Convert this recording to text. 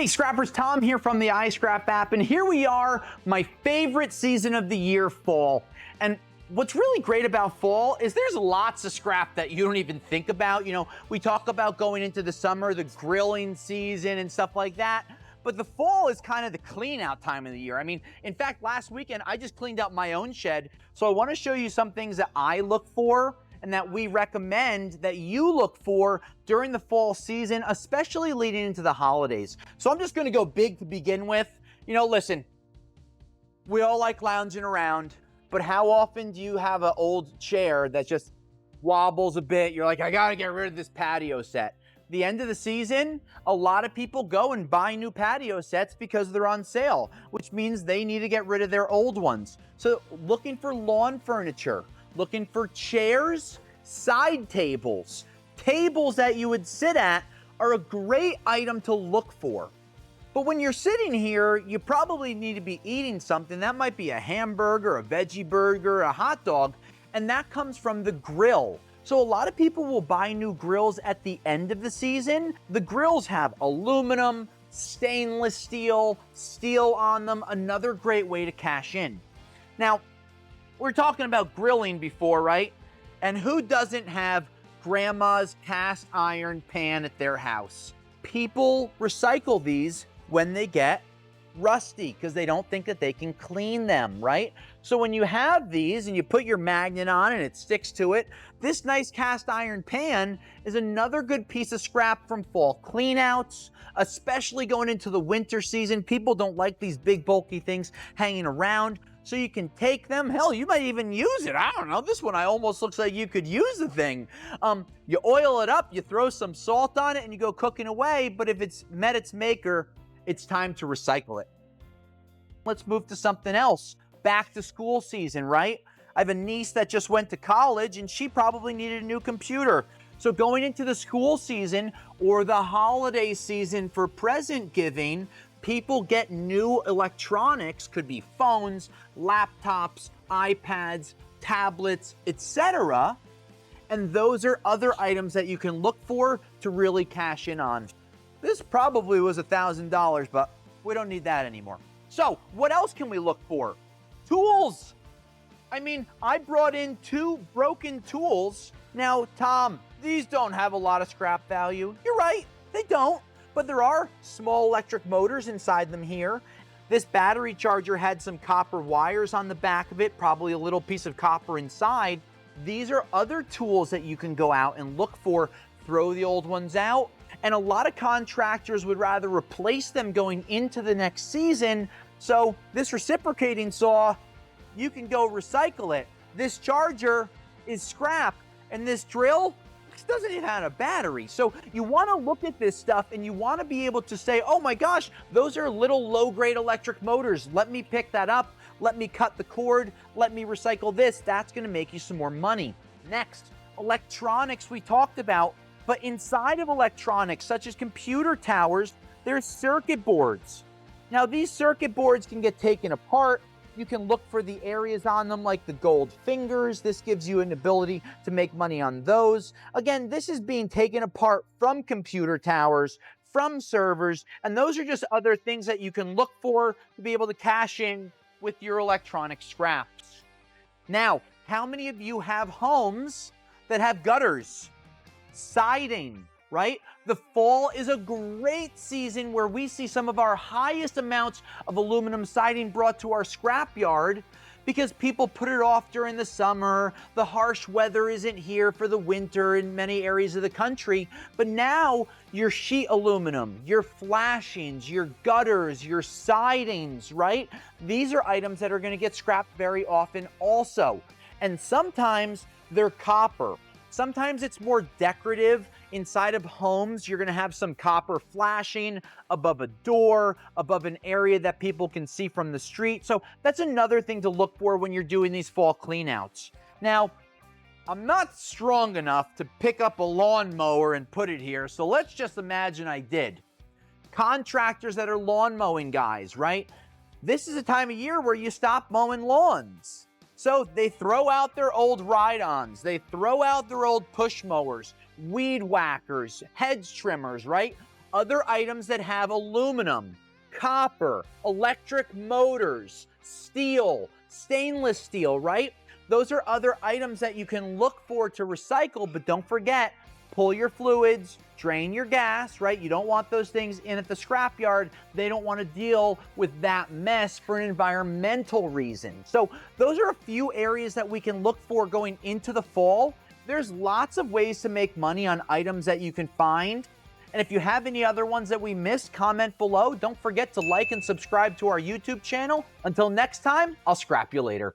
Hey Scrappers, Tom here from the iScrap app, and here we are, my favorite season of the year, fall. And what's really great about fall is there's lots of scrap that you don't even think about. You know, we talk about going into the summer, the grilling season and stuff like that, but the fall is kind of the clean out time of the year. I mean, in fact, last weekend, I just cleaned out my own shed, so I wanna show you some things that I look for and that we recommend that you look for during the fall season, especially leading into the holidays. So I'm just gonna go big to begin with. You know, listen, we all like lounging around, but how often do you have an old chair that just wobbles a bit? You're like, I gotta get rid of this patio set. The end of the season, a lot of people go and buy new patio sets because they're on sale, which means they need to get rid of their old ones. So looking for lawn furniture, looking for chairs, side tables, tables that you would sit at are a great item to look for. But when you're sitting here, you probably need to be eating something. That might be a hamburger, a veggie burger, a hot dog, and that comes from the grill. So a lot of people will buy new grills at the end of the season. The grills have aluminum, stainless steel, steel on them, another great way to cash in. Now, we're talking about grilling before, right? And who doesn't have grandma's cast iron pan at their house? People recycle these when they get rusty because they don't think that they can clean them, right? So when you have these and you put your magnet on and it sticks to it, this nice cast iron pan is another good piece of scrap from fall cleanouts, especially going into the winter season. People don't like these big bulky things hanging around. So you can take them, hell, you might even use it. I don't know, this one almost looks like you could use the thing. You oil it up, you throw some salt on it, and you go cooking away, but if it's met its maker, it's time to recycle it. Let's move to something else. Back to school season, right? I have a niece that just went to college, and she probably needed a new computer. So going into the school season or the holiday season for present giving, people get new electronics, could be phones, laptops, iPads, tablets, etc. And those are other items that you can look for to really cash in on. This probably was $1,000, but we don't need that anymore. So what else can we look for? Tools. I mean, I brought in 2 broken tools. Now, Tom, these don't have a lot of scrap value. You're right, they don't. But there are small electric motors inside them here. This battery charger had some copper wires on the back of it, probably a little piece of copper inside. These are other tools that you can go out and look for, throw the old ones out. And a lot of contractors would rather replace them going into the next season. So this reciprocating saw, you can go recycle it. This charger is scrap, and this drill doesn't even have a battery. So you want to look at this stuff and you want to be able to say, oh my gosh, those are little low-grade electric motors. Let me pick that up. Let me cut the cord. Let me recycle this. That's going to make you some more money. Next, electronics we talked about, but inside of electronics, such as computer towers, there's circuit boards. Now these circuit boards can get taken apart. You can look for the areas on them like the gold fingers. This gives you an ability to make money on those. Again, this is being taken apart from computer towers, from servers, and those are just other things that you can look for to be able to cash in with your electronic scraps. Now, how many of you have homes that have gutters, siding, right? The fall is a great season where we see some of our highest amounts of aluminum siding brought to our scrap yard because people put it off during the summer. The harsh weather isn't here for the winter in many areas of the country. But now your sheet aluminum, your flashings, your gutters, your sidings, right? These are items that are going to get scrapped very often also. And sometimes they're copper. Sometimes it's more decorative. Inside of homes, you're gonna have some copper flashing above a door, above an area that people can see from the street. So that's another thing to look for when you're doing these fall cleanouts. Now, I'm not strong enough to pick up a lawnmower and put it here, so let's just imagine I did. Contractors that are lawn mowing guys, right? This is a time of year where you stop mowing lawns. So they throw out their old ride-ons, they throw out their old push mowers, weed whackers, hedge trimmers, right? other items that have aluminum, copper, electric motors, steel, stainless steel, right? Those are other items that you can look for to recycle, but don't forget, pull your fluids, drain your gas, right? You don't want those things in at the scrapyard. They don't want to deal with that mess for an environmental reason. So those are a few areas that we can look for going into the fall. There's lots of ways to make money on items that you can find. And if you have any other ones that we missed, comment below. Don't forget to like and subscribe to our YouTube channel. Until next time, I'll scrap you later.